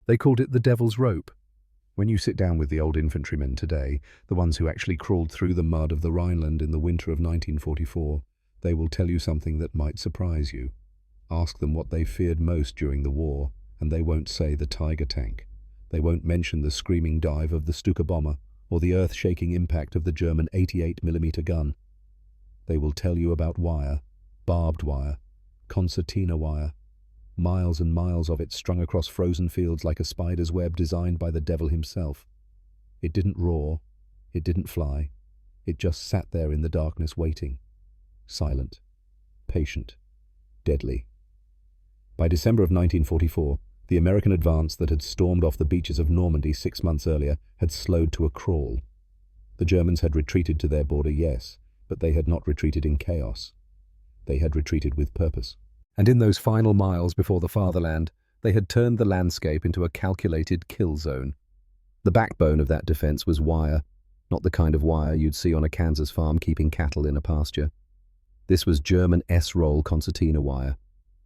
They called it the devil's rope. When you sit down with the old infantrymen today, the ones who actually crawled through the mud of the Rhineland in the winter of 1944, they will tell you something that might surprise you. Ask them what they feared most during the war, and they won't say the Tiger tank. They won't mention the screaming dive of the Stuka bomber or the earth-shaking impact of the German 88mm gun. They will tell you about wire, barbed wire, concertina wire, miles and miles of it strung across frozen fields like a spider's web designed by the devil himself. It didn't roar, it didn't fly, it just sat there in the darkness waiting, silent, patient, deadly. By December of 1944, the American advance that had stormed off the beaches of Normandy 6 months earlier had slowed to a crawl. The Germans had retreated to their border, yes, but they had not retreated in chaos. They had retreated with purpose. And in those final miles before the fatherland, they had turned the landscape into a calculated kill zone. The backbone of that defense was wire, not the kind of wire you'd see on a Kansas farm keeping cattle in a pasture. This was German S-roll concertina wire,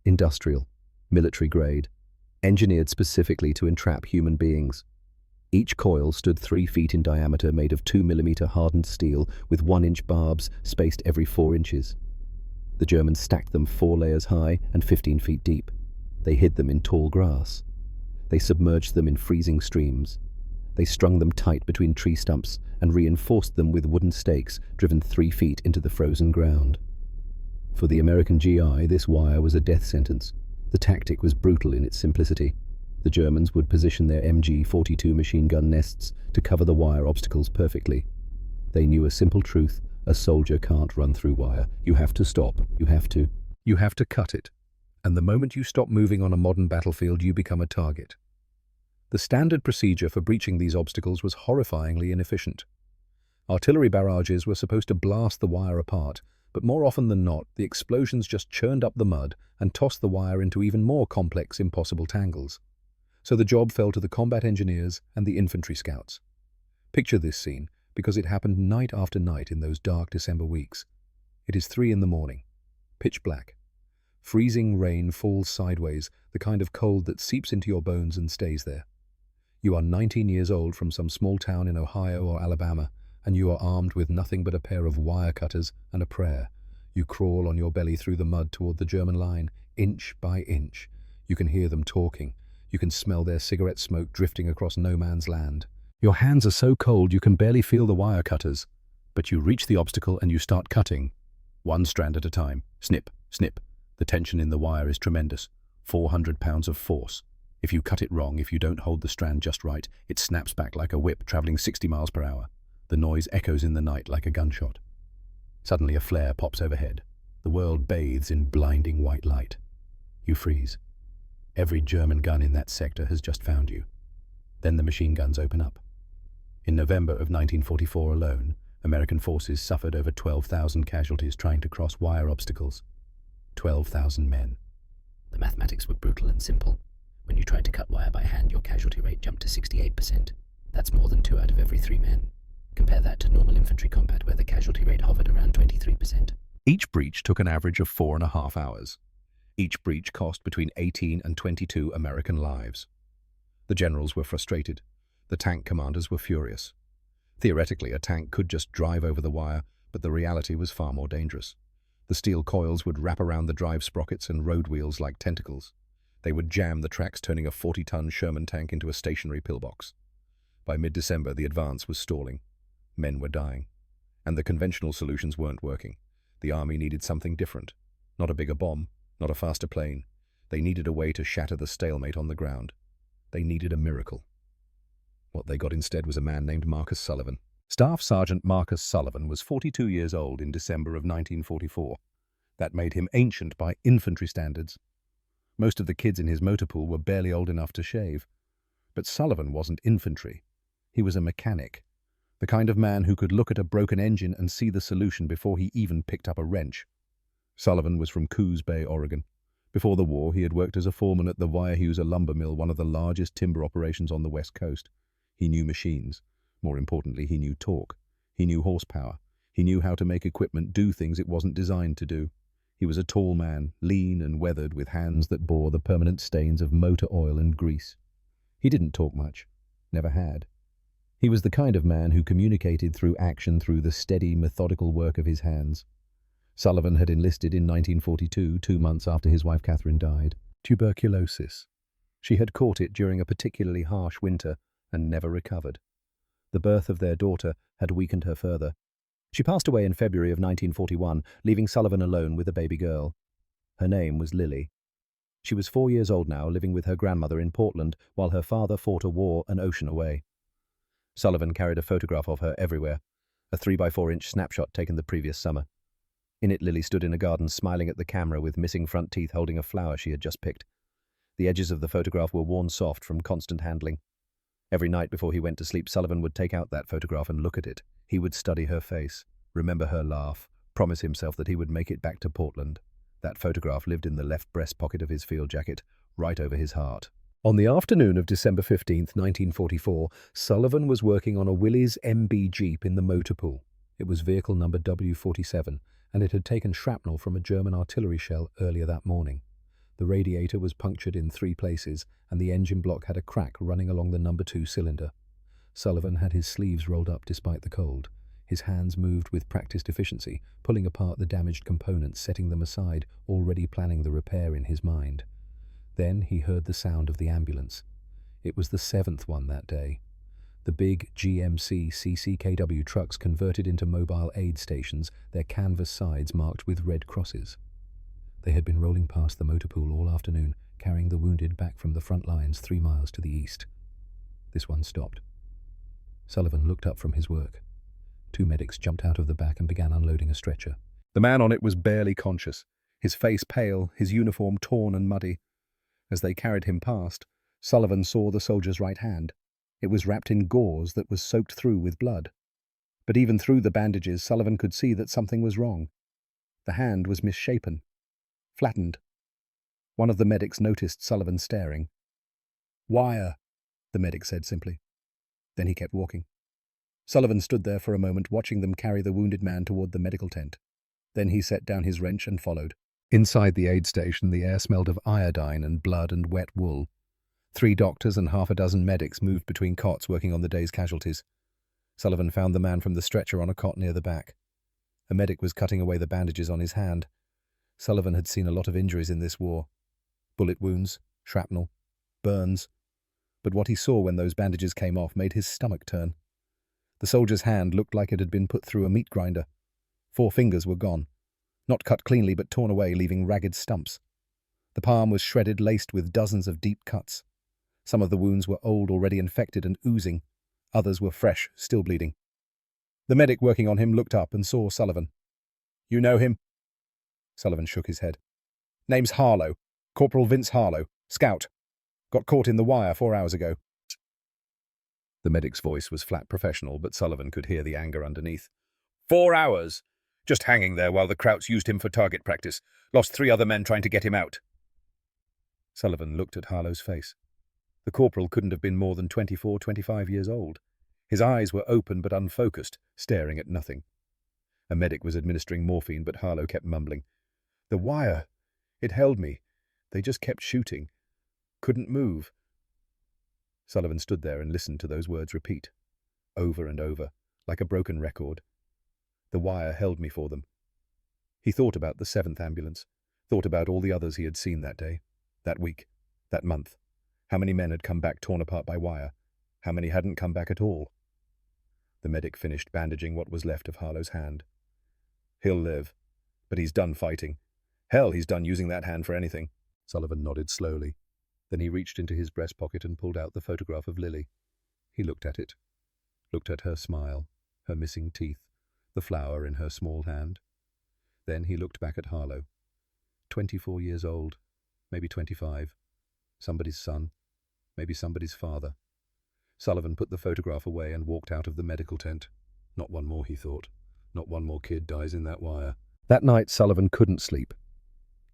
industrial, military grade, engineered specifically to entrap human beings. Each coil stood 3 feet in diameter, made of 2mm hardened steel with 1-inch barbs spaced every 4 inches. The Germans stacked them 4 layers high and 15 feet deep. They hid them in tall grass. They submerged them in freezing streams. They strung them tight between tree stumps and reinforced them with wooden stakes driven 3 feet into the frozen ground. For the American GI, this wire was a death sentence. The tactic was brutal in its simplicity. The Germans would position their MG-42 machine gun nests to cover the wire obstacles perfectly. They knew a simple truth: a soldier can't run through wire. You have to stop. You have to cut it. And the moment you stop moving on a modern battlefield, you become a target. The standard procedure for breaching these obstacles was horrifyingly inefficient. Artillery barrages were supposed to blast the wire apart, but more often than not, the explosions just churned up the mud and tossed the wire into even more complex, impossible tangles. So the job fell to the combat engineers and the infantry scouts. Picture this scene, because it happened night after night in those dark December weeks. It is 3 in the morning, pitch black. Freezing rain falls sideways, the kind of cold that seeps into your bones and stays there. You are 19 years old from some small town in Ohio or Alabama, and you are armed with nothing but a pair of wire cutters and a prayer. You crawl on your belly through the mud toward the German line, inch by inch. You can hear them talking. You can smell their cigarette smoke drifting across no man's land. Your hands are so cold you can barely feel the wire cutters, but you reach the obstacle and you start cutting. 1 strand at a time. Snip, snip. The tension in the wire is tremendous. 400 pounds of force. If you cut it wrong, if you don't hold the strand just right, it snaps back like a whip traveling 60 miles per hour. The noise echoes in the night like a gunshot. Suddenly a flare pops overhead. The world bathes in blinding white light. You freeze. Every German gun in that sector has just found you. Then the machine guns open up. In November of 1944 alone, American forces suffered over 12,000 casualties trying to cross wire obstacles. 12,000 men. The mathematics were brutal and simple. When you tried to cut wire by hand, your casualty rate jumped to 68%. That's more than 2 out of every 3 men. Compare that to normal infantry combat, where the casualty rate hovered around 23%. Each breach took an average of 4.5 hours. Each breach cost between 18 and 22 American lives. The generals were frustrated. The tank commanders were furious. Theoretically, a tank could just drive over the wire, but the reality was far more dangerous. The steel coils would wrap around the drive sprockets and road wheels like tentacles. They would jam the tracks, turning a 40-ton Sherman tank into a stationary pillbox. By mid-December, the advance was stalling. Men were dying. And the conventional solutions weren't working. The army needed something different. Not a bigger bomb, not a faster plane. They needed a way to shatter the stalemate on the ground. They needed a miracle. What they got instead was a man named Marcus Sullivan. Staff Sergeant Marcus Sullivan was 42 years old in December of 1944. That made him ancient by infantry standards. Most of the kids in his motor pool were barely old enough to shave. But Sullivan wasn't infantry. He was a mechanic. The kind of man who could look at a broken engine and see the solution before he even picked up a wrench. Sullivan was from Coos Bay, Oregon. Before the war, he had worked as a foreman at the Weyerhaeuser lumber mill, one of the largest timber operations on the West Coast. He knew machines. More importantly, he knew torque. He knew horsepower. He knew how to make equipment do things it wasn't designed to do. He was a tall man, lean and weathered, with hands that bore the permanent stains of motor oil and grease. He didn't talk much. Never had. He was the kind of man who communicated through action, through the steady, methodical work of his hands. Sullivan had enlisted in 1942, 2 months after his wife Catherine died. Tuberculosis. She had caught it during a particularly harsh winter and never recovered. The birth of their daughter had weakened her further. She passed away in February of 1941, leaving Sullivan alone with a baby girl. Her name was Lily. She was 4 years old now, living with her grandmother in Portland, while her father fought a war an ocean away. Sullivan carried a photograph of her everywhere, a 3x4-inch snapshot taken the previous summer. In it, Lily stood in a garden smiling at the camera with missing front teeth, holding a flower she had just picked. The edges of the photograph were worn soft from constant handling. Every night before he went to sleep, Sullivan would take out that photograph and look at it. He would study her face, remember her laugh, promise himself that he would make it back to Portland. That photograph lived in the left breast pocket of his field jacket, right over his heart. On the afternoon of December 15th, 1944, Sullivan was working on a Willys MB Jeep in the motor pool. It was vehicle number W47, and it had taken shrapnel from a German artillery shell earlier that morning. The radiator was punctured in 3 places, and the engine block had a crack running along the number 2 cylinder. Sullivan had his sleeves rolled up despite the cold. His hands moved with practiced efficiency, pulling apart the damaged components, setting them aside, already planning the repair in his mind. Then he heard the sound of the ambulance. It was the 7th one that day. The big GMC CCKW trucks converted into mobile aid stations, their canvas sides marked with red crosses. They had been rolling past the motor pool all afternoon, carrying the wounded back from the front lines 3 miles to the east. This one stopped. Sullivan looked up from his work. 2 medics jumped out of the back and began unloading a stretcher. The man on it was barely conscious, his face pale, his uniform torn and muddy. As they carried him past, Sullivan saw the soldier's right hand. It was wrapped in gauze that was soaked through with blood. But even through the bandages, Sullivan could see that something was wrong. The hand was misshapen, flattened. One of the medics noticed Sullivan staring. "Wire," the medic said simply. Then he kept walking. Sullivan stood there for a moment, watching them carry the wounded man toward the medical tent. Then he set down his wrench and followed. Inside the aid station, the air smelled of iodine and blood and wet wool. 3 doctors and half a dozen medics moved between cots working on the day's casualties. Sullivan found the man from the stretcher on a cot near the back. A medic was cutting away the bandages on his hand. Sullivan had seen a lot of injuries in this war. Bullet wounds, shrapnel, burns. But what he saw when those bandages came off made his stomach turn. The soldier's hand looked like it had been put through a meat grinder. 4 fingers were gone. Not cut cleanly, but torn away, leaving ragged stumps. The palm was shredded, laced with dozens of deep cuts. Some of the wounds were old, already infected and oozing. Others were fresh, still bleeding. The medic working on him looked up and saw Sullivan. "You know him?" Sullivan shook his head. "Name's Harlow. Corporal Vince Harlow. Scout. Got caught in the wire 4 hours ago." The medic's voice was flat professional, but Sullivan could hear the anger underneath. 4 hours? Just hanging there while the Krauts used him for target practice. Lost 3 other men trying to get him out." Sullivan looked at Harlow's face. The corporal couldn't have been more than 24, 25 years old. His eyes were open but unfocused, staring at nothing. A medic was administering morphine, but Harlow kept mumbling. "The wire. It held me. They just kept shooting. Couldn't move." Sullivan stood there and listened to those words repeat, over and over, like a broken record. The wire held me for them. He thought about the 7th ambulance, thought about all the others he had seen that day, that week, that month. How many men had come back torn apart by wire? How many hadn't come back at all? The medic finished bandaging what was left of Harlow's hand. "He'll live, but he's done fighting. Hell, he's done using that hand for anything." Sullivan nodded slowly. Then he reached into his breast pocket and pulled out the photograph of Lily. He looked at it, looked at her smile, her missing teeth, the flower in her small hand. Then he looked back at Harlow. 24 years old, maybe 25. Somebody's son, maybe somebody's father. Sullivan put the photograph away and walked out of the medical tent. Not one more, he thought. Not one more kid dies in that wire. That night, Sullivan couldn't sleep.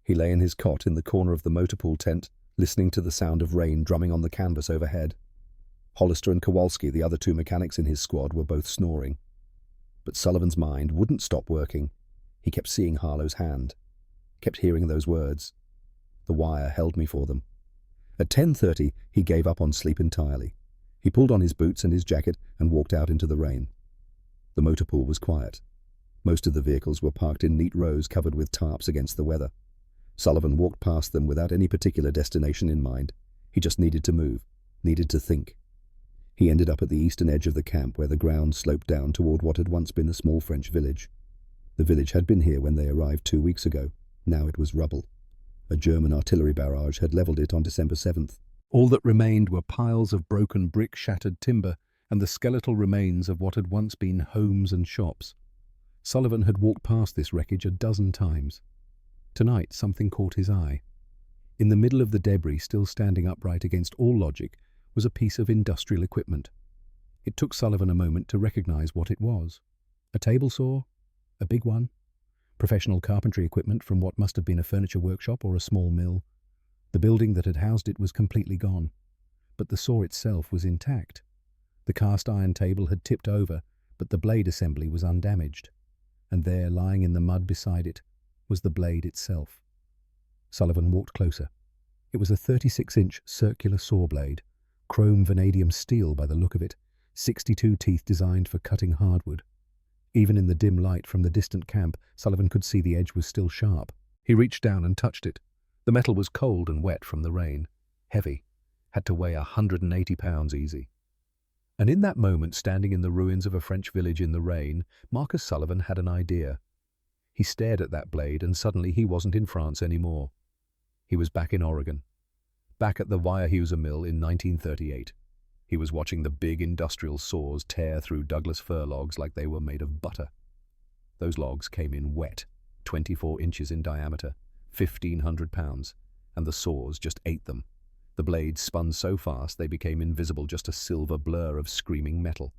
He lay in his cot in the corner of the motor pool tent, listening to the sound of rain drumming on the canvas overhead. Hollister and Kowalski, the other 2 mechanics in his squad, were both snoring. But Sullivan's mind wouldn't stop working. He kept seeing Harlow's hand, kept hearing those words. The wire held me for them. At 10:30, he gave up on sleep entirely. He pulled on his boots and his jacket and walked out into the rain. The motor pool was quiet. Most of the vehicles were parked in neat rows covered with tarps against the weather. Sullivan walked past them without any particular destination in mind. He just needed to move, needed to think. He ended up at the eastern edge of the camp where the ground sloped down toward what had once been a small French village. The village had been here when they arrived 2 weeks ago. Now it was rubble. A German artillery barrage had leveled it on December 7th. All that remained were piles of broken brick, shattered timber, and the skeletal remains of what had once been homes and shops. Sullivan had walked past this wreckage a dozen times. Tonight something caught his eye. In the middle of the debris, still standing upright against all logic, was a piece of industrial equipment. It took Sullivan a moment to recognize what it was. A table saw? A big one? Professional carpentry equipment from what must have been a furniture workshop or a small mill. The building that had housed it was completely gone, but the saw itself was intact. The cast iron table had tipped over, but the blade assembly was undamaged. And there, lying in the mud beside it, was the blade itself. Sullivan walked closer. It was a 36-inch circular saw blade, chrome vanadium steel by the look of it, 62 teeth designed for cutting hardwood. Even in the dim light from the distant camp, Sullivan could see the edge was still sharp. He reached down and touched it. The metal was cold and wet from the rain, heavy, had to weigh 180 pounds easy. And in that moment, standing in the ruins of a French village in the rain, Marcus Sullivan had an idea. He stared at that blade, and suddenly he wasn't in France anymore. He was back in Oregon, back at the Weyerhaeuser mill in 1938. He was watching the big industrial saws tear through Douglas fir logs like they were made of butter. Those logs came in wet, 24 inches in diameter, 1,500 pounds, and the saws just ate them. The blades spun so fast they became invisible, just a silver blur of screaming metal.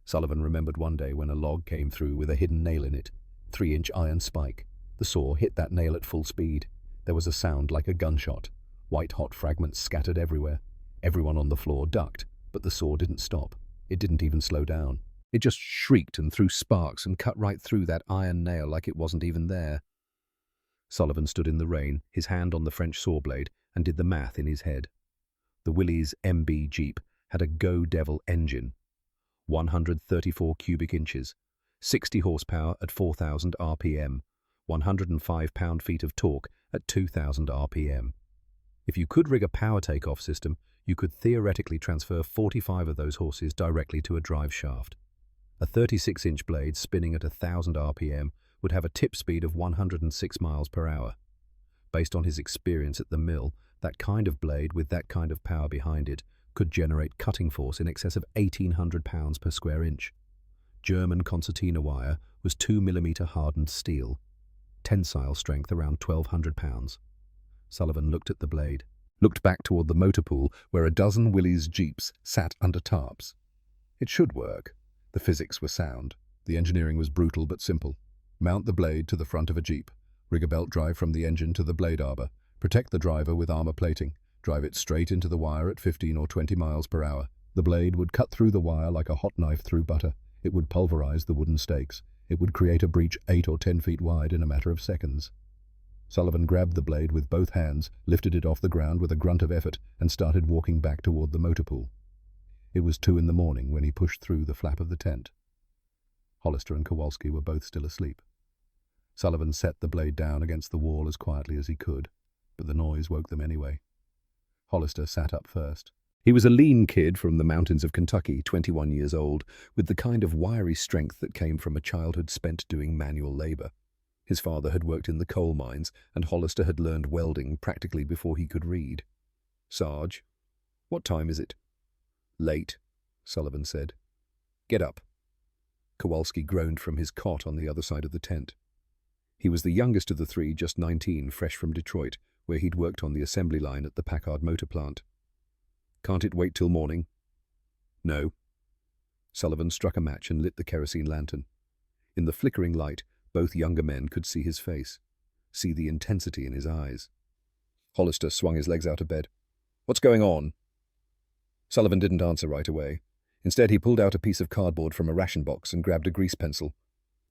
Sullivan remembered one day when a log came through with a hidden nail in it, 3-inch iron spike. The saw hit that nail at full speed. There was a sound like a gunshot. White-hot fragments scattered everywhere. Everyone on the floor ducked, but the saw didn't stop. It didn't even slow down. It just shrieked and threw sparks and cut right through that iron nail like it wasn't even there. Sullivan stood in the rain, his hand on the French saw blade, and did the math in his head. The Willys MB Jeep had a Go Devil engine, 134 cubic inches, 60 horsepower at 4,000 RPM, 105 pound-feet of torque at 2,000 RPM. If you could rig a power takeoff system, you could theoretically transfer 45 of those horses directly to a drive shaft. A 36-inch blade spinning at 1,000 RPM would have a tip speed of 106 miles per hour. Based on his experience at the mill, that kind of blade with that kind of power behind it could generate cutting force in excess of 1,800 pounds per square inch. German concertina wire was 2mm hardened steel, tensile strength around 1,200 pounds. Sullivan looked at the blade, looked back toward the motor pool where a dozen Willys Jeeps sat under tarps. It should work. The physics were sound. The engineering was brutal but simple. Mount the blade to the front of a Jeep, rig a belt drive from the engine to the blade arbor, protect the driver with armor plating, drive it straight into the wire at 15 or 20 miles per hour. The blade would cut through the wire like a hot knife through butter. It would pulverize the wooden stakes. It would create a breach 8 or 10 feet wide in a matter of seconds. Sullivan grabbed the blade with both hands, lifted it off the ground with a grunt of effort, and started walking back toward the motor pool. It was 2 in the morning when he pushed through the flap of the tent. Hollister and Kowalski were both still asleep. Sullivan set the blade down against the wall as quietly as he could, but the noise woke them anyway. Hollister sat up first. He was a lean kid from the mountains of Kentucky, 21 years old, with the kind of wiry strength that came from a childhood spent doing manual labor. His father had worked in the coal mines, and Hollister had learned welding practically before he could read. "Sarge, what time is it?" "Late," Sullivan said. "Get up." Kowalski groaned from his cot on the other side of the tent. He was the youngest of the three, just 19, fresh from Detroit, where he'd worked on the assembly line at the Packard motor plant. "Can't it wait till morning?" "No." Sullivan struck a match and lit the kerosene lantern. In the flickering light, both younger men could see his face, see the intensity in his eyes. Hollister swung his legs out of bed. "What's going on?" Sullivan didn't answer right away. Instead, he pulled out a piece of cardboard from a ration box and grabbed a grease pencil.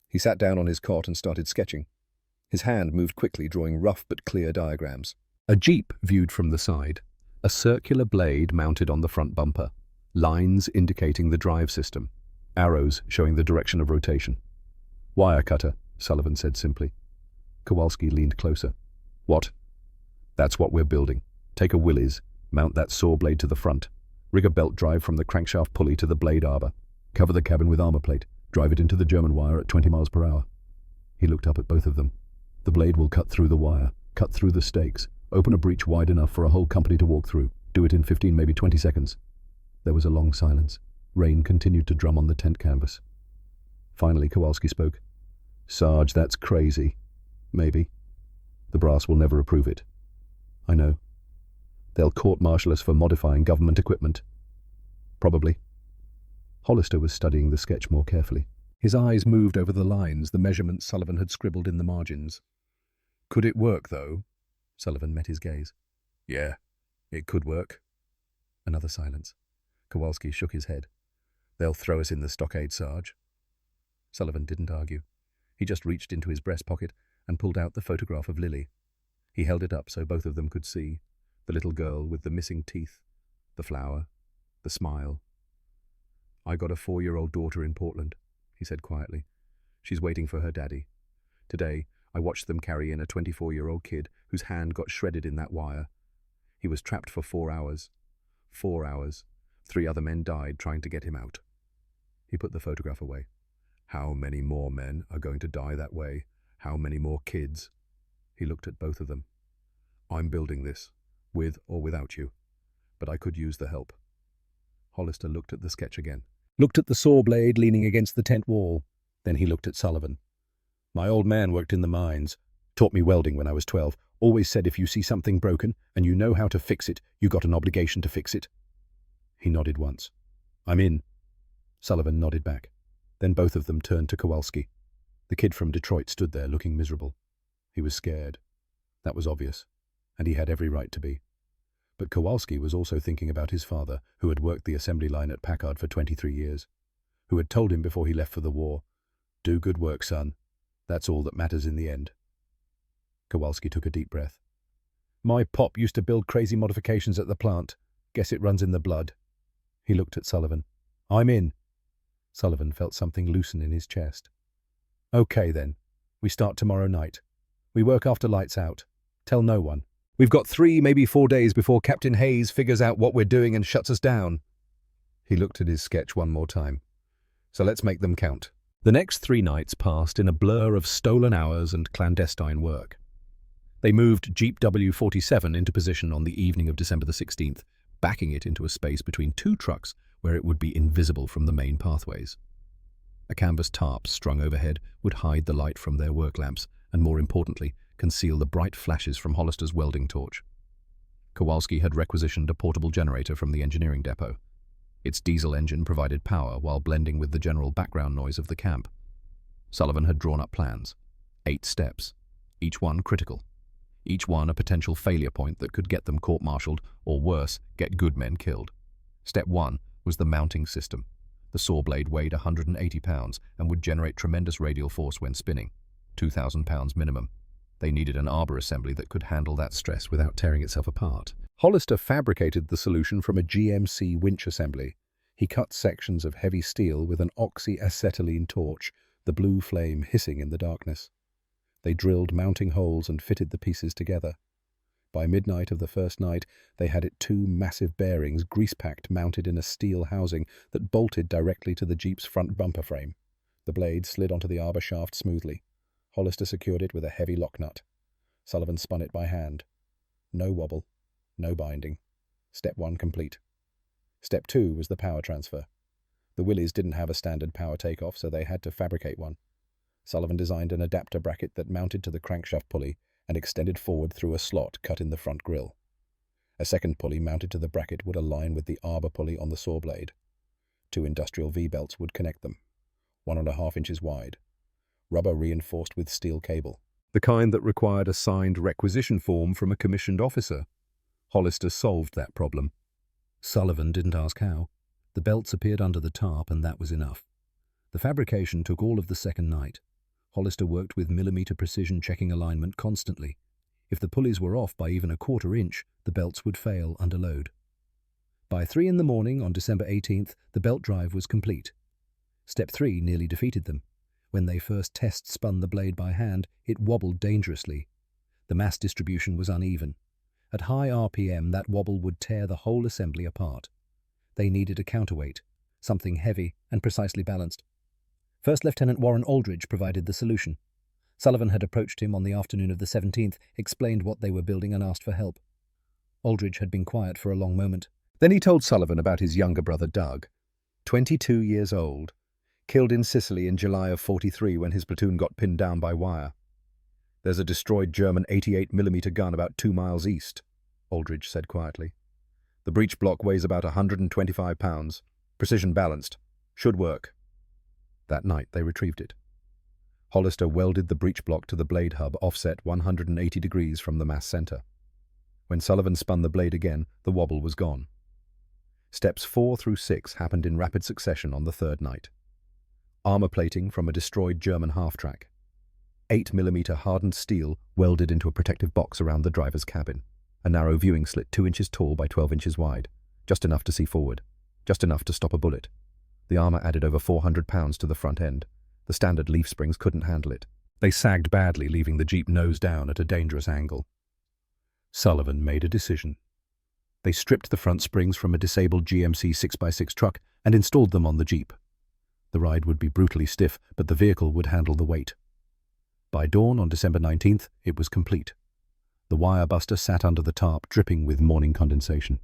He sat down on his cot and started sketching. His hand moved quickly, drawing rough but clear diagrams. A Jeep viewed from the side. A circular blade mounted on the front bumper, lines indicating the drive system, arrows showing the direction of rotation. "Wire cutter," Sullivan said simply. Kowalski leaned closer. "What?" "That's what we're building. Take a Willys, mount that saw blade to the front, rig a belt drive from the crankshaft pulley to the blade arbor, cover the cabin with armor plate, drive it into the German wire at 20 miles per hour." He looked up at both of them. "The blade will cut through the wire, cut through the stakes, open a breach wide enough for a whole company to walk through. Do it in 15, maybe 20 seconds. There was a long silence. Rain continued to drum on the tent canvas. Finally, Kowalski spoke. "Sarge, that's crazy. Maybe. The brass will never approve it." "I know. They'll court-martial us for modifying government equipment." "Probably." Hollister was studying the sketch more carefully. His eyes moved over the lines, the measurements Sullivan had scribbled in the margins. "Could it work, though?" Sullivan met his gaze. "Yeah, it could work." Another silence. Kowalski shook his head. "They'll throw us in the stockade, Sarge." Sullivan didn't argue. He just reached into his breast pocket and pulled out the photograph of Lily. He held it up so both of them could see. The little girl with the missing teeth, the flower, the smile. "I got a 4-year-old daughter in Portland," he said quietly. "She's waiting for her daddy. Today, I watched them carry in a 24-year-old kid whose hand got shredded in that wire. He was trapped for 4 hours. 4 hours. 3 other men died trying to get him out." He put the photograph away. "How many more men are going to die that way? How many more kids?" He looked at both of them. "I'm building this, with or without you, but I could use the help." Hollister looked at the sketch again. Looked at the saw blade leaning against the tent wall. Then he looked at Sullivan. "My old man worked in the mines. Taught me welding when I was 12. Always said if you see something broken and you know how to fix it, you got an obligation to fix it." He nodded once. "I'm in." Sullivan nodded back. Then both of them turned to Kowalski. The kid from Detroit stood there looking miserable. He was scared. That was obvious, and he had every right to be. But Kowalski was also thinking about his father, who had worked the assembly line at Packard for 23 years, who had told him before he left for the war, "Do good work, son. That's all that matters in the end." Kowalski took a deep breath. "My pop used to build crazy modifications at the plant. Guess it runs in the blood." He looked at Sullivan. "I'm in." Sullivan felt something loosen in his chest. "Okay, then. We start tomorrow night. We work after lights out. Tell no one. We've got 3, maybe 4 days before Captain Hayes figures out what we're doing and shuts us down." He looked at his sketch one more time. "So let's make them count." The next 3 nights passed in a blur of stolen hours and clandestine work. They moved Jeep W47 into position on the evening of December the 16th, backing it into a space between 2 trucks where it would be invisible from the main pathways. A canvas tarp strung overhead would hide the light from their work lamps and, more importantly, conceal the bright flashes from Hollister's welding torch. Kowalski had requisitioned a portable generator from the engineering depot. Its diesel engine provided power while blending with the general background noise of the camp. Sullivan had drawn up plans. 8 steps, each one critical. Each one a potential failure point that could get them court-martialed, or worse, get good men killed. Step 1 was the mounting system. The saw blade weighed 180 pounds and would generate tremendous radial force when spinning, 2,000 pounds minimum. They needed an arbor assembly that could handle that stress without tearing itself apart. Hollister fabricated the solution from a GMC winch assembly. He cut sections of heavy steel with an oxyacetylene torch, the blue flame hissing in the darkness. They drilled mounting holes and fitted the pieces together. By midnight of the first night, they had 2 massive bearings, grease-packed, mounted in a steel housing that bolted directly to the Jeep's front bumper frame. The blade slid onto the arbor shaft smoothly. Hollister secured it with a heavy lock nut. Sullivan spun it by hand. No wobble, no binding. Step 1 complete. Step 2 was the power transfer. The Willys didn't have a standard power takeoff, so they had to fabricate one. Sullivan designed an adapter bracket that mounted to the crankshaft pulley and extended forward through a slot cut in the front grille. A second pulley mounted to the bracket would align with the arbor pulley on the saw blade. 2 industrial V-belts would connect them, 1.5 inches wide, rubber reinforced with steel cable. The kind that required a signed requisition form from a commissioned officer. Hollister solved that problem. Sullivan didn't ask how. The belts appeared under the tarp, and that was enough. The fabrication took all of the second night. Hollister worked with millimeter precision, checking alignment constantly. If the pulleys were off by even a quarter inch, the belts would fail under load. By 3 in the morning on December 18th, the belt drive was complete. Step 3 nearly defeated them. When they first test-spun the blade by hand, it wobbled dangerously. The mass distribution was uneven. At high RPM, that wobble would tear the whole assembly apart. They needed a counterweight, something heavy and precisely balanced. First Lieutenant Warren Aldridge provided the solution. Sullivan had approached him on the afternoon of the 17th, explained what they were building and asked for help. Aldridge had been quiet for a long moment. Then he told Sullivan about his younger brother Doug, 22 years old, killed in Sicily in July of '43 when his platoon got pinned down by wire. "There's a destroyed German 88mm gun about 2 miles east," Aldridge said quietly. "The breech block weighs about 125 pounds. Precision balanced. Should work." That night they retrieved it. Hollister welded the breech block to the blade hub offset 180 degrees from the mass center. When Sullivan spun the blade again, the wobble was gone. Steps 4 through 6 happened in rapid succession on the third night. Armor plating from a destroyed German half-track. 8mm hardened steel welded into a protective box around the driver's cabin. A narrow viewing slit 2 inches tall by 12 inches wide. Just enough to see forward. Just enough to stop a bullet. The armor added over 400 pounds to the front end. The standard leaf springs couldn't handle it. They sagged badly, leaving the Jeep nose down at a dangerous angle. Sullivan made a decision. They stripped the front springs from a disabled GMC 6x6 truck and installed them on the Jeep. The ride would be brutally stiff, but the vehicle would handle the weight. By dawn on December 19th, it was complete. The wire buster sat under the tarp, dripping with morning condensation.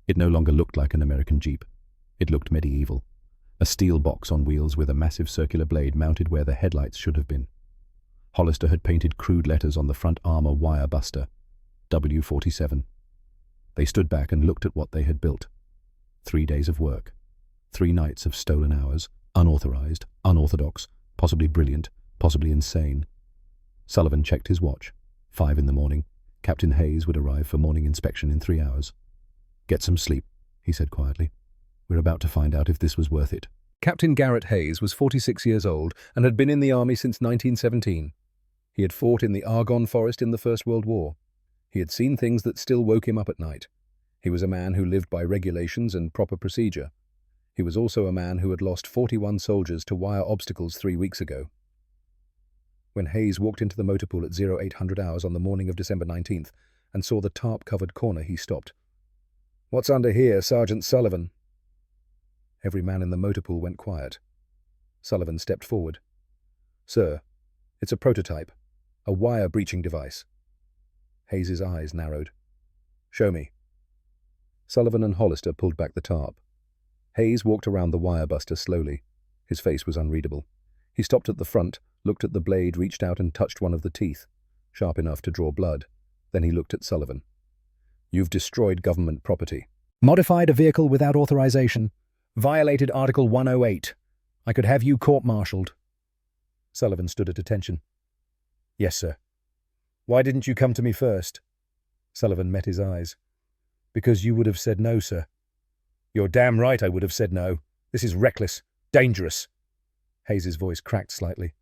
It no longer looked like an American Jeep. It looked medieval. A steel box on wheels with a massive circular blade mounted where the headlights should have been. Hollister had painted crude letters on the front armor wire buster. W47. They stood back and looked at what they had built. 3 days of work. 3 nights of stolen hours, unauthorized, unorthodox, possibly brilliant, possibly insane. Sullivan checked his watch. 5 in the morning. Captain Hayes would arrive for morning inspection in 3 hours. "Get some sleep," he said quietly. "We're about to find out if this was worth it." Captain Garrett Hayes was 46 years old and had been in the army since 1917. He had fought in the Argonne Forest in the First World War. He had seen things that still woke him up at night. He was a man who lived by regulations and proper procedure. He was also a man who had lost 41 soldiers to wire obstacles 3 weeks ago. When Hayes walked into the motor pool at 0800 hours on the morning of December 19th and saw the tarp-covered corner, he stopped. "What's under here, Sergeant Sullivan?" Every man in the motor pool went quiet. Sullivan stepped forward. "Sir, it's a prototype, a wire breaching device." Hayes's eyes narrowed. "Show me." Sullivan and Hollister pulled back the tarp. Hayes walked around the wire buster slowly. His face was unreadable. He stopped at the front, looked at the blade, reached out and touched one of the teeth, sharp enough to draw blood. Then he looked at Sullivan. "You've destroyed government property. Modified a vehicle without authorization. Violated Article 108. I could have you court-martialed." Sullivan stood at attention. "Yes, sir." "Why didn't you come to me first?" Sullivan met his eyes. "Because you would have said no, sir." "You're damn right I would have said no. This is reckless. Dangerous." Hayes's voice cracked slightly.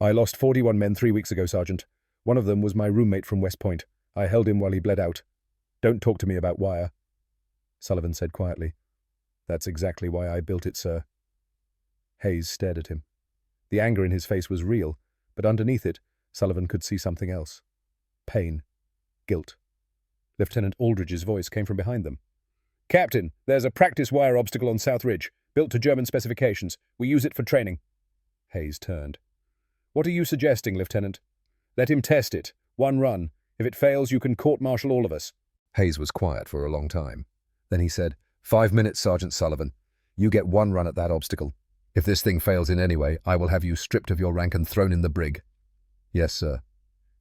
"I lost 41 men 3 weeks ago, Sergeant. One of them was my roommate from West Point. I held him while he bled out. Don't talk to me about wire." Sullivan said quietly, "That's exactly why I built it, sir." Hayes stared at him. The anger in his face was real, but underneath it, Sullivan could see something else. Pain. Guilt. Lieutenant Aldridge's voice came from behind them. "Captain, there's a practice wire obstacle on South Ridge, built to German specifications. We use it for training." Hayes turned. "What are you suggesting, Lieutenant?" "Let him test it. 1 run. If it fails, you can court-martial all of us." Hayes was quiet for a long time. Then he said, 5 minutes, Sergeant Sullivan. You get 1 run at that obstacle. If this thing fails in any way, I will have you stripped of your rank and thrown in the brig." "Yes, sir."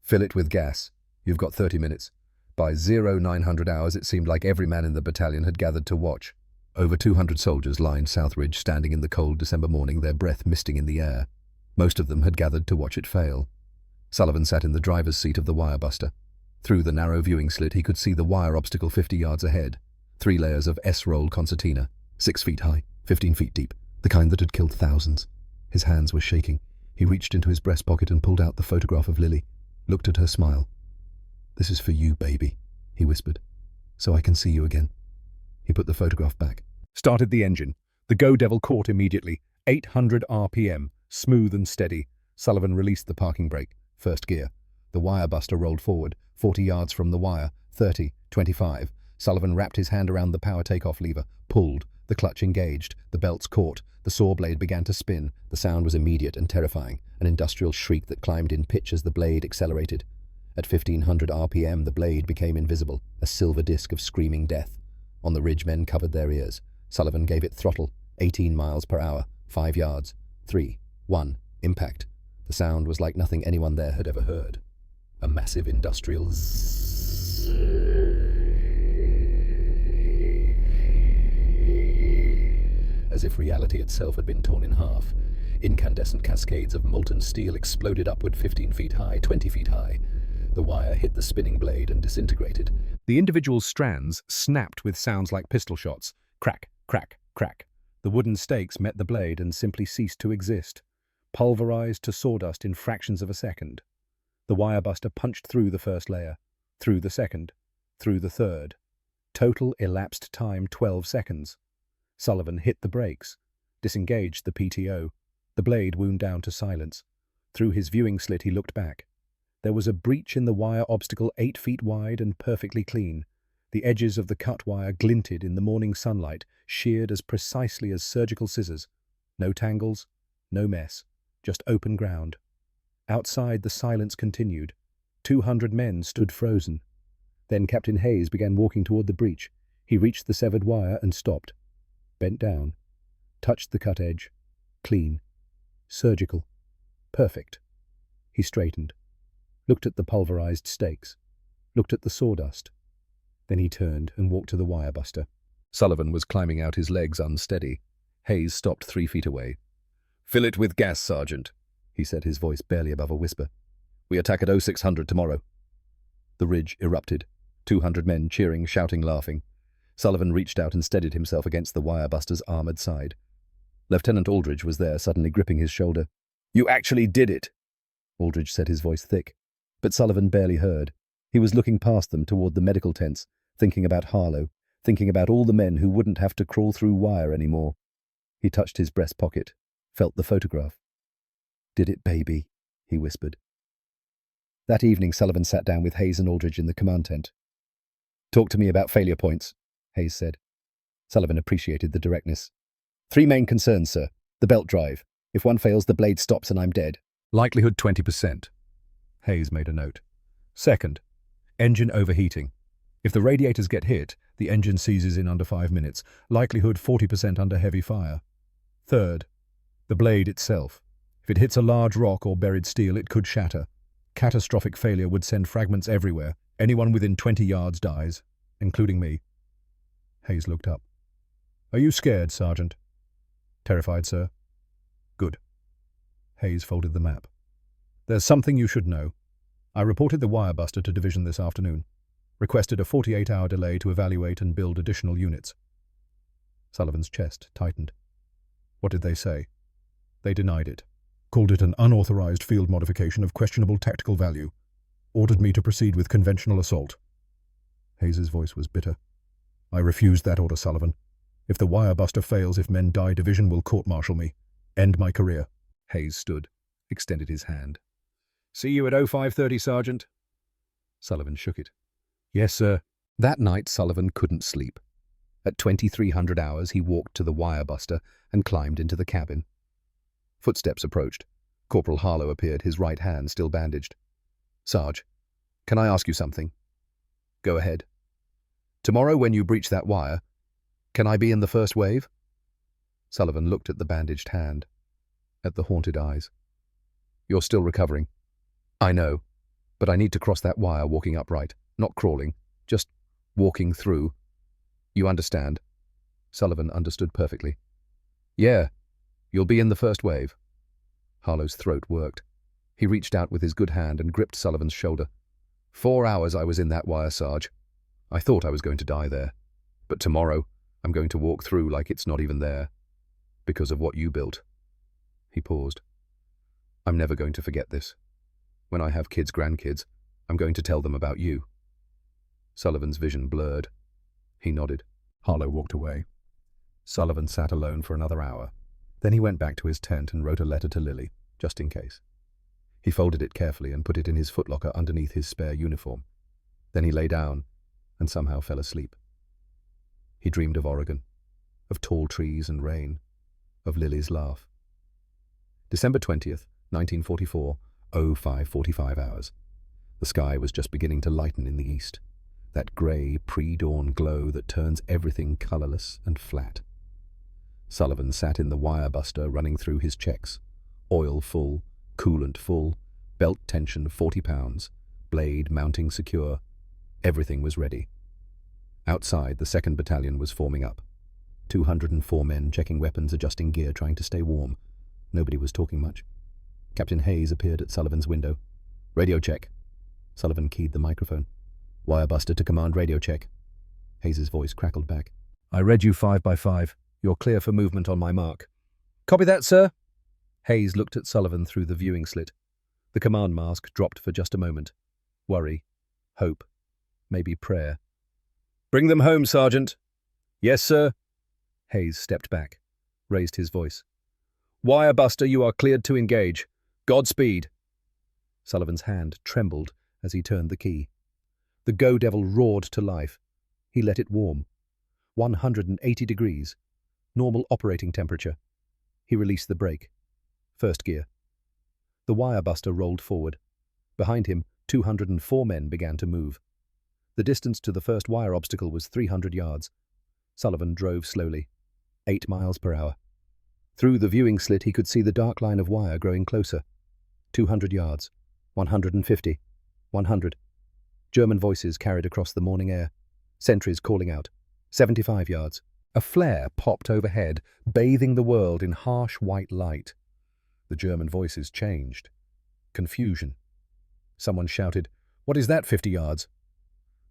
"Fill it with gas. You've got 30 minutes. By 0900 hours, it seemed like every man in the battalion had gathered to watch. Over 200 soldiers lined South Ridge, standing in the cold December morning, their breath misting in the air. Most of them had gathered to watch it fail. Sullivan sat in the driver's seat of the wire buster. Through the narrow viewing slit, he could see the wire obstacle 50 yards ahead. 3 layers of S-roll concertina, 6 feet high, 15 feet deep, the kind that had killed thousands. His hands were shaking. He reached into his breast pocket and pulled out the photograph of Lily, looked at her smile. "This is for you, baby," he whispered, "so I can see you again." He put the photograph back. Started the engine. The Go Devil caught immediately. 800 RPM, smooth and steady. Sullivan released the parking brake, first gear. The wire buster rolled forward, 40 yards from the wire, 30, 25. Sullivan wrapped his hand around the power takeoff lever, pulled. The clutch engaged, the belts caught, the saw blade began to spin. The sound was immediate and terrifying, an industrial shriek that climbed in pitch as the blade accelerated. At 1500 RPM, the blade became invisible, a silver disc of screaming death. On the ridge, men covered their ears. Sullivan gave it throttle, 18 miles per hour, 5 yards, 3, 1, impact. The sound was like nothing anyone there had ever heard. A massive industrial zzz. As if reality itself had been torn in half. Incandescent cascades of molten steel exploded upward 15 feet high, 20 feet high. The wire hit the spinning blade and disintegrated. The individual strands snapped with sounds like pistol shots. Crack, crack, crack. The wooden stakes met the blade and simply ceased to exist, pulverized to sawdust in fractions of a second. The wire buster punched through the first layer, through the second, through the third. Total elapsed time 12 seconds. Sullivan hit the brakes, disengaged the PTO. The blade wound down to silence. Through his viewing slit he looked back. There was a breach in the wire obstacle 8 feet wide and perfectly clean. The edges of the cut wire glinted in the morning sunlight, sheared as precisely as surgical scissors. No tangles, no mess, just open ground. Outside, the silence continued. 200 men stood frozen. Then Captain Hayes began walking toward the breach. He reached the severed wire and stopped. Bent down, touched the cut edge. Clean. Surgical. Perfect. He straightened, looked at the pulverized stakes, looked at the sawdust. Then he turned and walked to the wire buster. Sullivan was climbing out, his legs unsteady. Hayes stopped 3 feet away. "Fill it with gas, Sergeant," he said, his voice barely above a whisper. "We attack at 0600 tomorrow." The ridge erupted. 200 men cheering, shouting, laughing. Sullivan reached out and steadied himself against the wire buster's armored side. Lieutenant Aldridge was there, suddenly gripping his shoulder. "You actually did it," Aldridge said, his voice thick. But Sullivan barely heard. He was looking past them toward the medical tents, thinking about Harlow, thinking about all the men who wouldn't have to crawl through wire anymore. He touched his breast pocket, felt the photograph. "Did it, baby," he whispered. That evening, Sullivan sat down with Hayes and Aldridge in the command tent. "Talk to me about failure points," Hayes said. Sullivan appreciated the directness. "3 main concerns, sir. The belt drive. If one fails, the blade stops and I'm dead." "Likelihood 20%. Hayes made a note. "Second, engine overheating. If the radiators get hit, the engine seizes in under 5 minutes. Likelihood 40% under heavy fire. Third, the blade itself. If it hits a large rock or buried steel, it could shatter. Catastrophic failure would send fragments everywhere. Anyone within 20 yards dies, including me." Hayes looked up. "Are you scared, Sergeant?" "Terrified, sir." "Good." Hayes folded the map. "There's something you should know. I reported the wire buster to Division this afternoon. Requested a 48-hour delay to evaluate and build additional units." Sullivan's chest tightened. "What did they say?" "They denied it. Called it an unauthorized field modification of questionable tactical value. Ordered me to proceed with conventional assault." Hayes's voice was bitter. "I refused that order, Sullivan. If the wire buster fails, if men die, Division will court-martial me. End my career." Hayes stood, extended his hand. "See you at 0530, Sergeant." Sullivan shook it. "Yes, sir." That night, Sullivan couldn't sleep. At 2300 hours, he walked to the wire buster and climbed into the cabin. Footsteps approached. Corporal Harlow appeared, his right hand still bandaged. "Sarge, can I ask you something?" "Go ahead." "Tomorrow, when you breach that wire, can I be in the first wave?" Sullivan looked at the bandaged hand, at the haunted eyes. "You're still recovering." "I know, but I need to cross that wire walking upright, not crawling, just walking through. You understand?" Sullivan understood perfectly. "Yeah, you'll be in the first wave." Harlow's throat worked. He reached out with his good hand and gripped Sullivan's shoulder. 4 hours I was in that wire, Sarge. I thought I was going to die there. But tomorrow, I'm going to walk through like it's not even there. Because of what you built." He paused. "I'm never going to forget this. When I have kids, grandkids, I'm going to tell them about you." Sullivan's vision blurred. He nodded. Harlow walked away. Sullivan sat alone for another hour. Then he went back to his tent and wrote a letter to Lily, just in case. He folded it carefully and put it in his footlocker underneath his spare uniform. Then he lay down and somehow fell asleep. He dreamed of Oregon, of tall trees and rain, of Lily's laugh. December 20th, 1944, 05:45 hours. The sky was just beginning to lighten in the east, that grey pre-dawn glow that turns everything colourless and flat. Sullivan sat in the wire buster running through his checks. Oil full, coolant full, belt tension 40 pounds, blade mounting secure. Everything was ready. Outside, the 2nd Battalion was forming up. 204 men checking weapons, adjusting gear, trying to stay warm. Nobody was talking much. Captain Hayes appeared at Sullivan's window. "Radio check." Sullivan keyed the microphone. "Wire buster to command radio check." Hayes's voice crackled back. "I read you 5 by 5. You're clear for movement on my mark." "Copy that, sir." Hayes looked at Sullivan through the viewing slit. The command mask dropped for just a moment. Worry, hope, maybe prayer. "Bring them home, Sergeant." "Yes, sir." Hayes stepped back, raised his voice. "Wire buster, you are cleared to engage. Godspeed." Sullivan's hand trembled as he turned the key. The Go Devil roared to life. He let it warm. 180 degrees. Normal operating temperature. He released the brake. First gear. The wire buster rolled forward. Behind him, 204 men began to move. The distance to the first wire obstacle was 300 yards. Sullivan drove slowly. 8 miles per hour. Through the viewing slit he could see the dark line of wire growing closer. 200 yards. 150. 100. German voices carried across the morning air. Sentries calling out. 75 yards. A flare popped overhead, bathing the world in harsh white light. The German voices changed. Confusion. Someone shouted, "What is that, 50 yards?"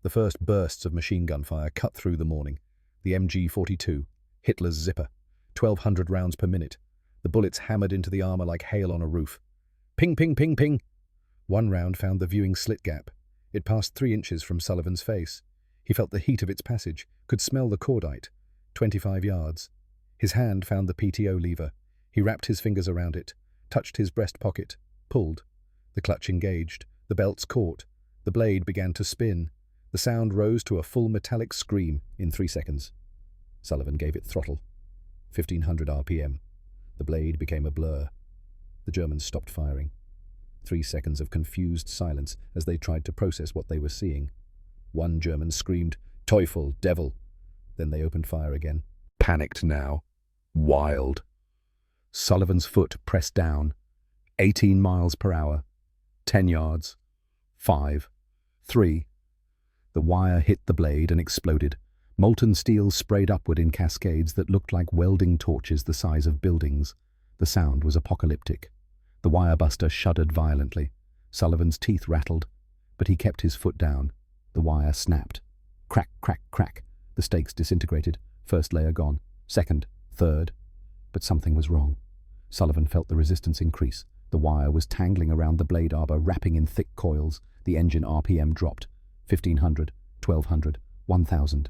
The first bursts of machine gun fire cut through the morning. The MG-42, Hitler's Zipper, 1,200 rounds per minute. The bullets hammered into the armor like hail on a roof. Ping, ping, ping, ping. One round found the viewing slit gap. It passed 3 inches from Sullivan's face. He felt the heat of its passage, could smell the cordite. 25 yards. His hand found the PTO lever. He wrapped his fingers around it, touched his breast pocket, pulled. The clutch engaged. The belts caught. The blade began to spin. The sound rose to a full metallic scream in 3 seconds. Sullivan gave it throttle. 1,500 RPM. The blade became a blur. The Germans stopped firing. 3 seconds of confused silence as they tried to process what they were seeing. One German screamed, "Teufel, devil!" Then they opened fire again. Panicked now. Wild. Sullivan's foot pressed down. 18 miles per hour. 10 yards. 5. 3. The wire hit the blade and exploded. Molten steel sprayed upward in cascades that looked like welding torches the size of buildings. The sound was apocalyptic. The wire buster shuddered violently. Sullivan's teeth rattled, but he kept his foot down. The wire snapped. Crack, crack, crack. The stakes disintegrated. First layer gone. Second, third. But something was wrong. Sullivan felt the resistance increase. The wire was tangling around the blade arbor, wrapping in thick coils. The engine RPM dropped. 1,500, 1,200, 1,000.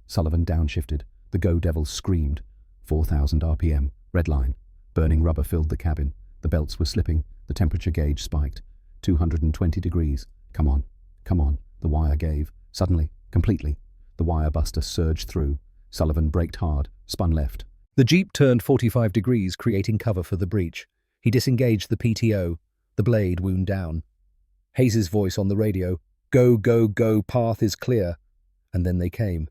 Sullivan downshifted. The Go Devil screamed. 4,000 RPM. Red line. Burning rubber filled the cabin. The belts were slipping. The temperature gauge spiked. 220 degrees. Come on. Come on. The wire gave. Suddenly. Completely. The wire buster surged through. Sullivan braked hard. Spun left. The Jeep turned 45 degrees, creating cover for the breach. He disengaged the PTO. The blade wound down. Hayes's voice on the radio. "Go, go, go, path is clear." And then they came.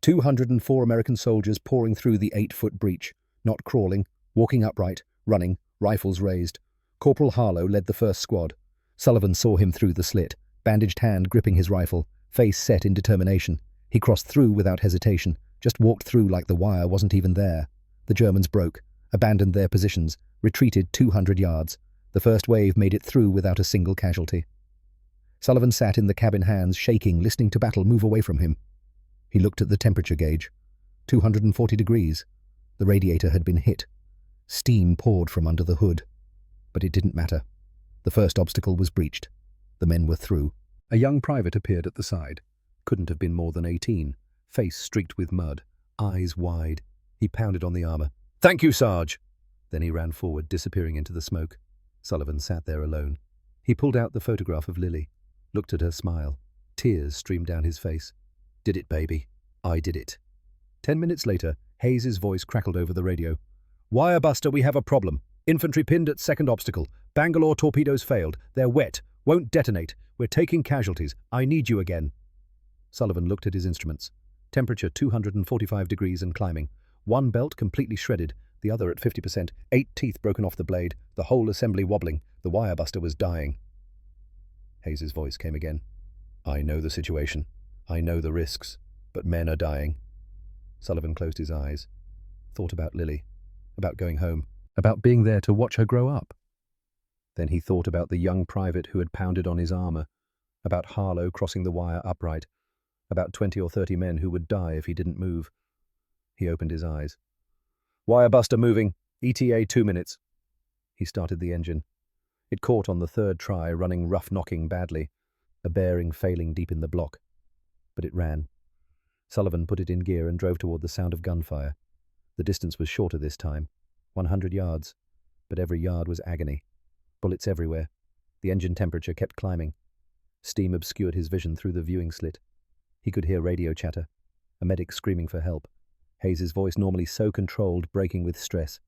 204 American soldiers pouring through the 8-foot breach. Not crawling, walking upright, running, rifles raised. Corporal Harlow led the first squad. Sullivan saw him through the slit, bandaged hand gripping his rifle, face set in determination. He crossed through without hesitation, just walked through like the wire wasn't even there. The Germans broke, abandoned their positions, retreated 200 yards. The first wave made it through without a single casualty. Sullivan sat in the cabin hands, shaking, listening to battle move away from him. He looked at the temperature gauge. 240 degrees. The radiator had been hit. Steam poured from under the hood. But it didn't matter. The first obstacle was breached. The men were through. A young private appeared at the side. Couldn't have been more than 18. Face streaked with mud, eyes wide. He pounded on the armor. "Thank you, Sarge!" Then he ran forward, disappearing into the smoke. Sullivan sat there alone. He pulled out the photograph of Lily, looked at her smile. Tears streamed down his face. "Did it, baby. I did it." 10 minutes later, Hayes's voice crackled over the radio. "Wirebuster, we have a problem. Infantry pinned at second obstacle. Bangalore torpedoes failed. They're wet. Won't detonate. We're taking casualties. I need you again." Sullivan looked at his instruments. Temperature 245 degrees and climbing. One belt completely shredded, the other at 50%, 8 teeth broken off the blade, the whole assembly wobbling. The wirebuster was dying. Hayes's voice came again. "I know the situation. I know the risks. But men are dying." Sullivan closed his eyes, thought about Lily, about going home, about being there to watch her grow up. Then he thought about the young private who had pounded on his armor, about Harlow crossing the wire upright, about 20 or 30 men who would die if he didn't move. He opened his eyes. "Wirebuster moving. ETA 2 minutes. He started the engine. It caught on the third try, running rough-knocking badly, a bearing failing deep in the block. But it ran. Sullivan put it in gear and drove toward the sound of gunfire. The distance was shorter this time, 100 yards, but every yard was agony. Bullets everywhere. The engine temperature kept climbing. Steam obscured his vision through the viewing slit. He could hear radio chatter, a medic screaming for help. Hayes's voice, normally so controlled, breaking with stress.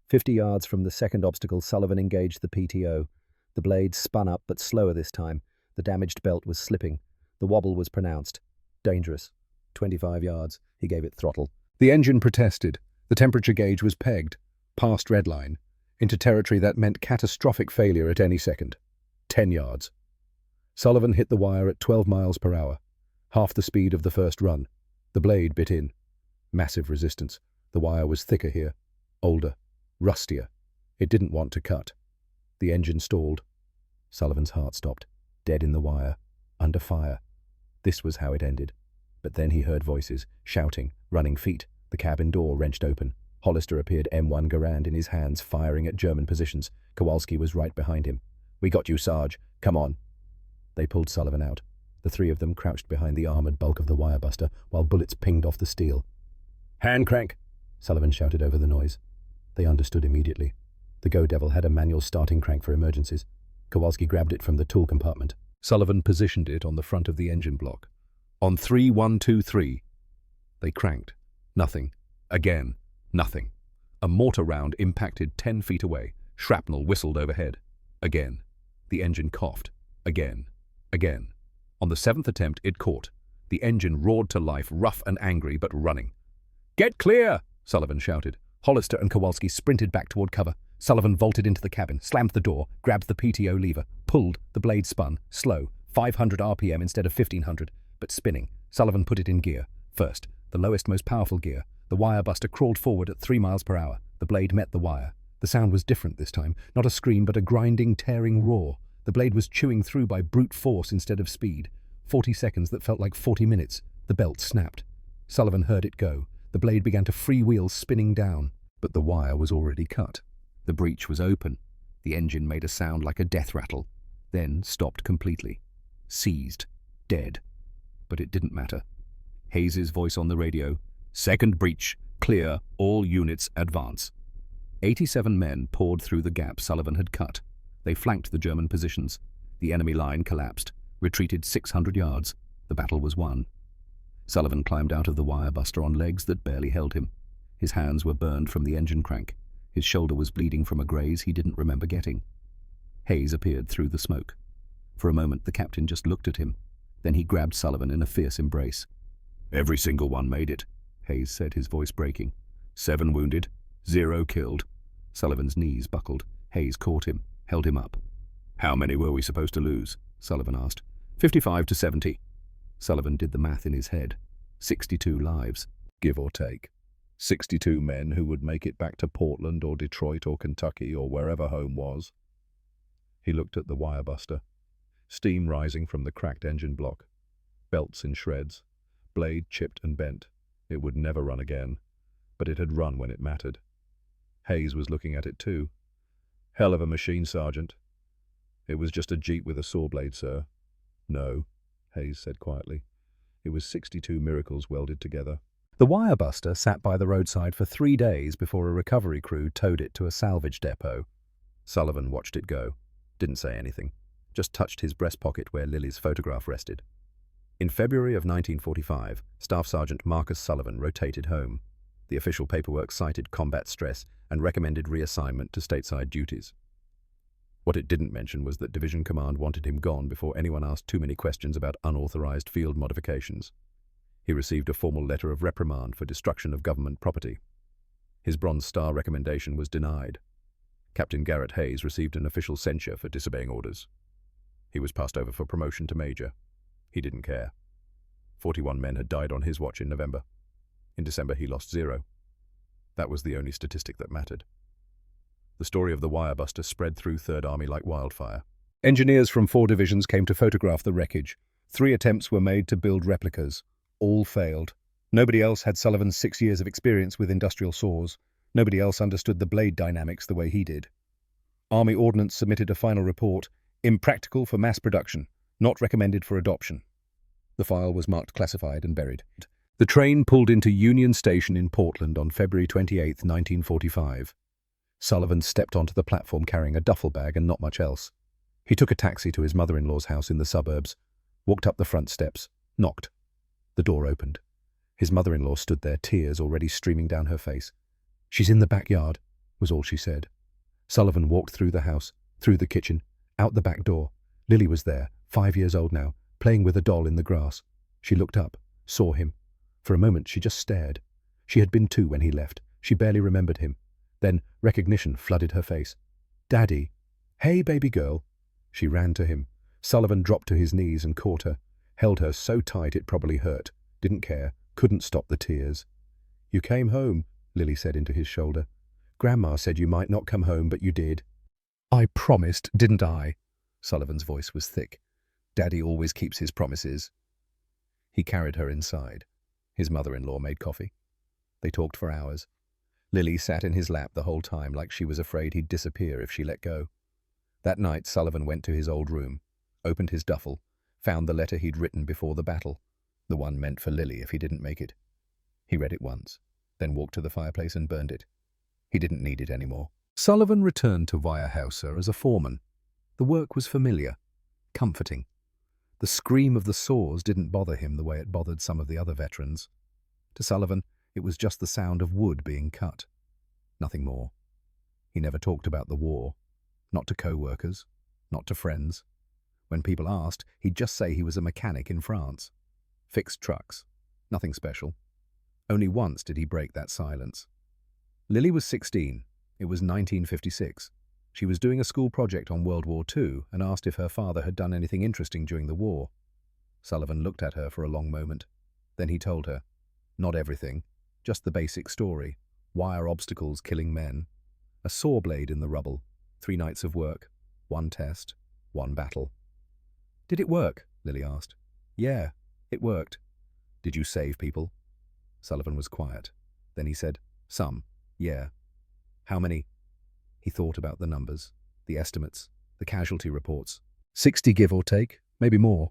50 yards from the second obstacle, Sullivan engaged the PTO. The blade spun up, but slower this time. The damaged belt was slipping. The wobble was pronounced. Dangerous. 25 yards. He gave it throttle. The engine protested. The temperature gauge was pegged, past redline, into territory that meant catastrophic failure at any second. 10 yards. Sullivan hit the wire at 12 miles per hour, half the speed of the first run. The blade bit in. Massive resistance. The wire was thicker here, older, rustier. It didn't want to cut. The engine stalled. Sullivan's heart stopped, dead in the wire, under fire. This was how it ended. But then he heard voices, shouting, running feet. The cabin door wrenched open. Hollister appeared, M1 Garand in his hands, firing at German positions. Kowalski was right behind him. "We got you, Sarge. Come on." They pulled Sullivan out. The three of them crouched behind the armored bulk of the wirebuster, while bullets pinged off the steel. "Hand crank!" Sullivan shouted over the noise. They understood immediately. The Go Devil had a manual starting crank for emergencies. Kowalski grabbed it from the tool compartment. Sullivan positioned it on the front of the engine block. "On 3, 1, 2, 3. They cranked. Nothing. Again. Nothing. A mortar round impacted 10 feet away. Shrapnel whistled overhead. Again. The engine coughed. Again. Again. On the 7th attempt, it caught. The engine roared to life, rough and angry, but running. "Get clear!" Sullivan shouted. Hollister and Kowalski sprinted back toward cover. Sullivan vaulted into the cabin, slammed the door, grabbed the PTO lever, pulled. The blade spun, slow, 500 RPM instead of 1500, but spinning. Sullivan put it in gear. First, the lowest, most powerful gear. The wirebuster crawled forward at 3 miles per hour. The blade met the wire. The sound was different this time. Not a scream, but a grinding, tearing roar. The blade was chewing through by brute force instead of speed. 40 seconds that felt like 40 minutes. The belt snapped. Sullivan heard it go. The blade began to freewheel, spinning down. But the wire was already cut. The breech was open. The engine made a sound like a death rattle, then stopped completely. Seized. Dead. But it didn't matter. Hayes's voice on the radio. "Second breach. Clear. All units advance." 87 men poured through the gap Sullivan had cut. They flanked the German positions. The enemy line collapsed, retreated 600 yards. The battle was won. Sullivan climbed out of the wirebuster on legs that barely held him. His hands were burned from the engine crank. His shoulder was bleeding from a graze he didn't remember getting. Hayes appeared through the smoke. For a moment, the captain just looked at him. Then he grabbed Sullivan in a fierce embrace. "Every single one made it," Hayes said, his voice breaking. 7 wounded, 0 killed. Sullivan's knees buckled. Hayes caught him, held him up. "How many were we supposed to lose?" Sullivan asked. 55 to 70. Sullivan did the math in his head. 62 lives, give or take. 62 men who would make it back to Portland or Detroit or Kentucky or wherever home was. He looked at the wirebuster. Steam rising from the cracked engine block. Belts in shreds. Blade chipped and bent. It would never run again. But it had run when it mattered. Hayes was looking at it too. "Hell of a machine, Sergeant." "It was just a Jeep with a saw blade, sir." "No," Hayes said quietly. It was 62 miracles welded together. The wirebuster sat by the roadside for 3 days before a recovery crew towed it to a salvage depot. Sullivan watched it go. Didn't say anything. Just touched his breast pocket where Lily's photograph rested. In February of 1945, Staff Sergeant Marcus Sullivan rotated home. The official paperwork cited combat stress and recommended reassignment to stateside duties. What it didn't mention was that Division Command wanted him gone before anyone asked too many questions about unauthorized field modifications. He received a formal letter of reprimand for destruction of government property. His Bronze Star recommendation was denied. Captain Garrett Hayes received an official censure for disobeying orders. He was passed over for promotion to major. He didn't care. 41 men had died on his watch in November. In December, he lost 0. That was the only statistic that mattered. The story of the wirebuster spread through Third Army like wildfire. Engineers from 4 divisions came to photograph the wreckage. 3 attempts were made to build replicas. All failed. Nobody else had Sullivan's 6 years of experience with industrial saws. Nobody else understood the blade dynamics the way he did. Army Ordnance submitted a final report, impractical for mass production, not recommended for adoption. The file was marked classified and buried. The train pulled into Union Station in Portland on February 28, 1945. Sullivan stepped onto the platform carrying a duffel bag and not much else. He took a taxi to his mother-in-law's house in the suburbs, walked up the front steps, knocked. The door opened. His mother-in-law stood there, tears already streaming down her face. "She's in the backyard," was all she said. Sullivan walked through the house, through the kitchen, out the back door. Lily was there, 5 years old now, playing with a doll in the grass. She looked up, saw him. For a moment she just stared. She had been 2 when he left. She barely remembered him. Then recognition flooded her face. "Daddy." "Hey, baby girl." She ran to him. Sullivan dropped to his knees and caught her, held her so tight it probably hurt, didn't care, couldn't stop the tears. "You came home," Lily said into his shoulder. "Grandma said you might not come home, but you did." "I promised, didn't I?" Sullivan's voice was thick. "Daddy always keeps his promises." He carried her inside. His mother-in-law made coffee. They talked for hours. Lily sat in his lap the whole time like she was afraid he'd disappear if she let go. That night Sullivan went to his old room, opened his duffel, found the letter he'd written before the battle, the one meant for Lily if he didn't make it. He read it once, then walked to the fireplace and burned it. He didn't need it anymore. Sullivan returned to Weyerhaeuser as a foreman. The work was familiar, comforting. The scream of the saws didn't bother him the way it bothered some of the other veterans. To Sullivan, it was just the sound of wood being cut. Nothing more. He never talked about the war. Not to co-workers, not to friends. When people asked, he'd just say he was a mechanic in France. Fixed trucks. Nothing special. Only once did he break that silence. Lily was 16. It was 1956. She was doing a school project on World War II and asked if her father had done anything interesting during the war. Sullivan looked at her for a long moment. Then he told her, not everything, just the basic story. Wire obstacles killing men. A saw blade in the rubble. 3 nights of work. 1 test. 1 battle. "Did it work?" Lily asked. "Yeah, it worked." "Did you save people?" Sullivan was quiet. Then he said, "Some, yeah." "How many?" He thought about the numbers, the estimates, the casualty reports. 60 give or take, maybe more.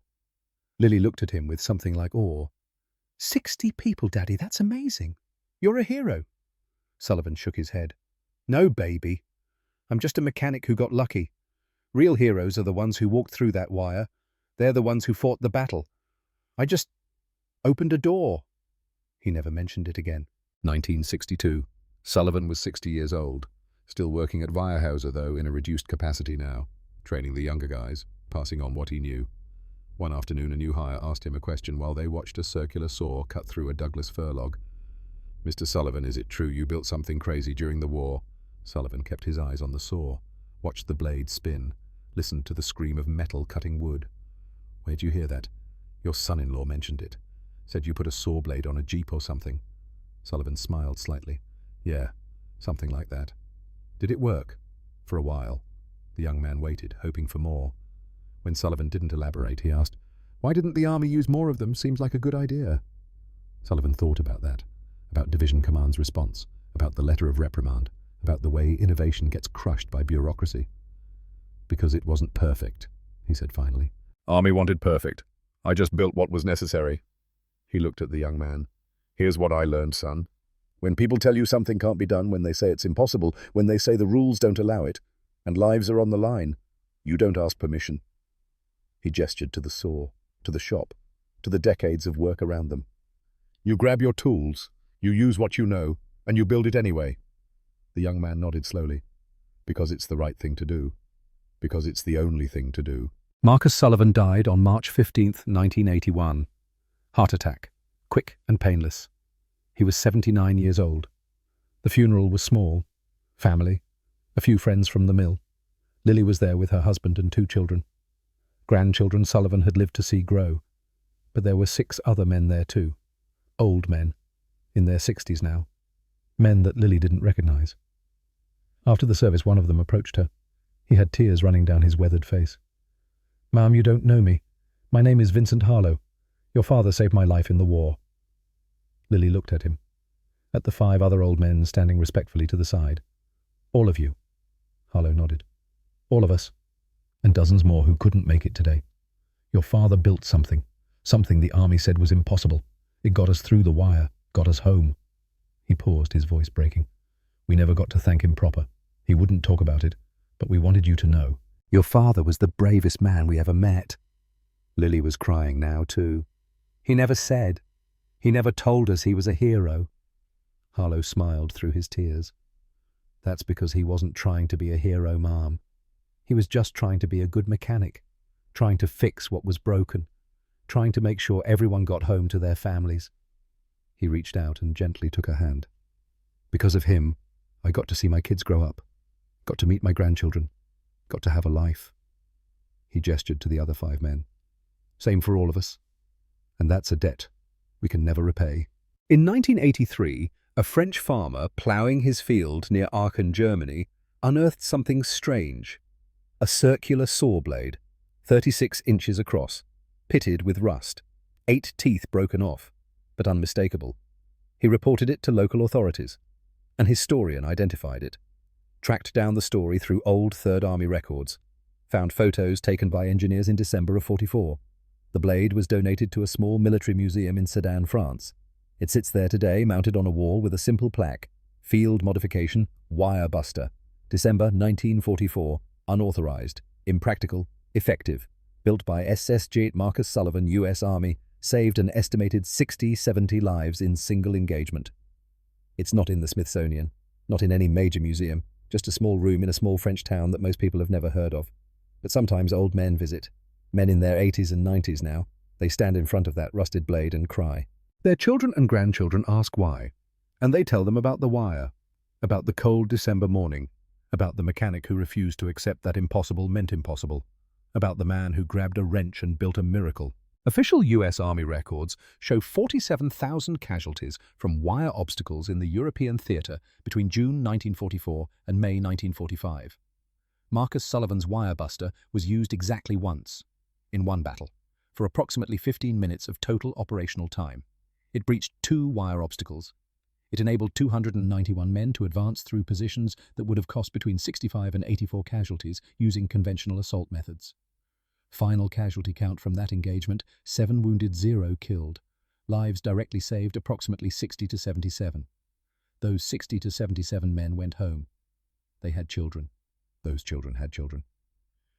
Lily looked at him with something like awe. 60 people, Daddy, that's amazing. You're a hero." Sullivan shook his head. "No, baby. I'm just a mechanic who got lucky. Real heroes are the ones who walked through that wire. They're the ones who fought the battle. I just opened a door." He never mentioned it again. 1962. Sullivan was 60 years old. Still working at Weyerhaeuser, though, in a reduced capacity now, training the younger guys, passing on what he knew. One afternoon, a new hire asked him a question while they watched a circular saw cut through a Douglas fir log. "Mr. Sullivan, is it true you built something crazy during the war?" Sullivan kept his eyes on the saw, watched the blade spin, listened to the scream of metal cutting wood. "Where'd you hear that?" "Your son-in-law mentioned it. Said you put a saw blade on a jeep or something." Sullivan smiled slightly. "Yeah, something like that." "Did it work?" "For a while." The young man waited, hoping for more. When Sullivan didn't elaborate, he asked, "Why didn't the Army use more of them? Seems like a good idea." Sullivan thought about that, about Division Command's response, about the letter of reprimand, about the way innovation gets crushed by bureaucracy. "Because it wasn't perfect," he said finally. "Army wanted perfect. I just built what was necessary." He looked at the young man. Here's what I learned, son. When people tell you something can't be done, when they say it's impossible, when they say the rules don't allow it, and lives are on the line, you don't ask permission. He gestured to the saw, to the shop, to the decades of work around them. You grab your tools, you use what you know, and you build it anyway. The young man nodded slowly. Because it's the right thing to do. Because it's the only thing to do. Marcus Sullivan died on March 15, 1981. Heart attack, quick and painless. He was 79 years old. The funeral was small. Family, a few friends from the mill. Lily was there with her husband and 2 children. Grandchildren Sullivan had lived to see grow. But there were 6 other men there too. Old men, in their 60s now. Men that Lily didn't recognize. After the service, one of them approached her. He had tears running down his weathered face. "Ma'am, you don't know me. My name is Vincent Harlow. Your father saved my life in the war." Lily looked at him, at the 5 other old men standing respectfully to the side. "All of you." Harlow nodded. "All of us. And dozens more who couldn't make it today. Your father built something the army said was impossible. It got us through the wire, got us home." He paused, his voice breaking. "We never got to thank him proper. He wouldn't talk about it, but we wanted you to know. Your father was the bravest man we ever met." Lily was crying now too. "He never said. He never told us he was a hero." Harlow smiled through his tears. "That's because he wasn't trying to be a hero, Ma'am. He was just trying to be a good mechanic, trying to fix what was broken, trying to make sure everyone got home to their families." He reached out and gently took her hand. "Because of him, I got to see my kids grow up, got to meet my grandchildren, got to have a life." He gestured to the other 5 men. "Same for all of us. And that's a debt we can never repay." In 1983, a French farmer ploughing his field near Aachen, Germany, unearthed something strange. A circular saw blade, 36 inches across, pitted with rust, 8 teeth broken off, but unmistakable. He reported it to local authorities. An historian identified it, tracked down the story through old Third Army records, found photos taken by engineers in December of '44. The blade was donated to a small military museum in Sedan, France. It sits there today, mounted on a wall with a simple plaque, Field Modification, Wire Buster, December 1944, unauthorized, impractical, effective, built by SSG Marcus Sullivan, U.S. Army, saved an estimated 60-70 lives in single engagement. It's not in the Smithsonian, not in any major museum, just a small room in a small French town that most people have never heard of. But sometimes old men visit, men in their 80s and 90s now. They stand in front of that rusted blade and cry. Their children and grandchildren ask why, and they tell them about the wire, about the cold December morning, about the mechanic who refused to accept that impossible meant impossible, about the man who grabbed a wrench and built a miracle. Official U.S. Army records show 47,000 casualties from wire obstacles in the European theatre between June 1944 and May 1945. Marcus Sullivan's wire buster was used exactly once, in one battle, for approximately 15 minutes of total operational time. It breached 2 wire obstacles. It enabled 291 men to advance through positions that would have cost between 65 and 84 casualties using conventional assault methods. Final casualty count from that engagement, 7 wounded, 0 killed. Lives directly saved, approximately 60 to 77. Those 60 to 77 men went home. They had children. Those children had children.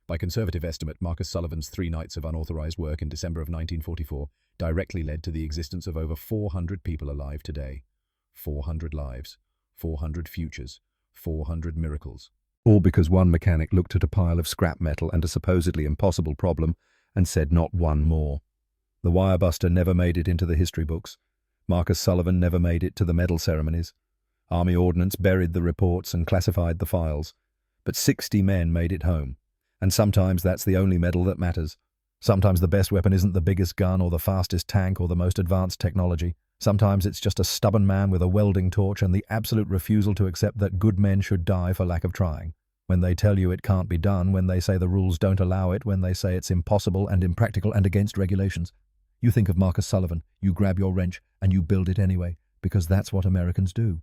By conservative estimate, Marcus Sullivan's 3 nights of unauthorized work in December of 1944 directly led to the existence of over 400 people alive today. 400 lives, 400 futures, 400 miracles. All because one mechanic looked at a pile of scrap metal and a supposedly impossible problem and said not one more. The wirebuster never made it into the history books. Marcus Sullivan never made it to the medal ceremonies. Army Ordnance buried the reports and classified the files. But 60 men made it home. And sometimes that's the only medal that matters. Sometimes the best weapon isn't the biggest gun or the fastest tank or the most advanced technology. Sometimes it's just a stubborn man with a welding torch and the absolute refusal to accept that good men should die for lack of trying. When they tell you it can't be done, when they say the rules don't allow it, when they say it's impossible and impractical and against regulations, you think of Marcus Sullivan, you grab your wrench and you build it anyway, because that's what Americans do.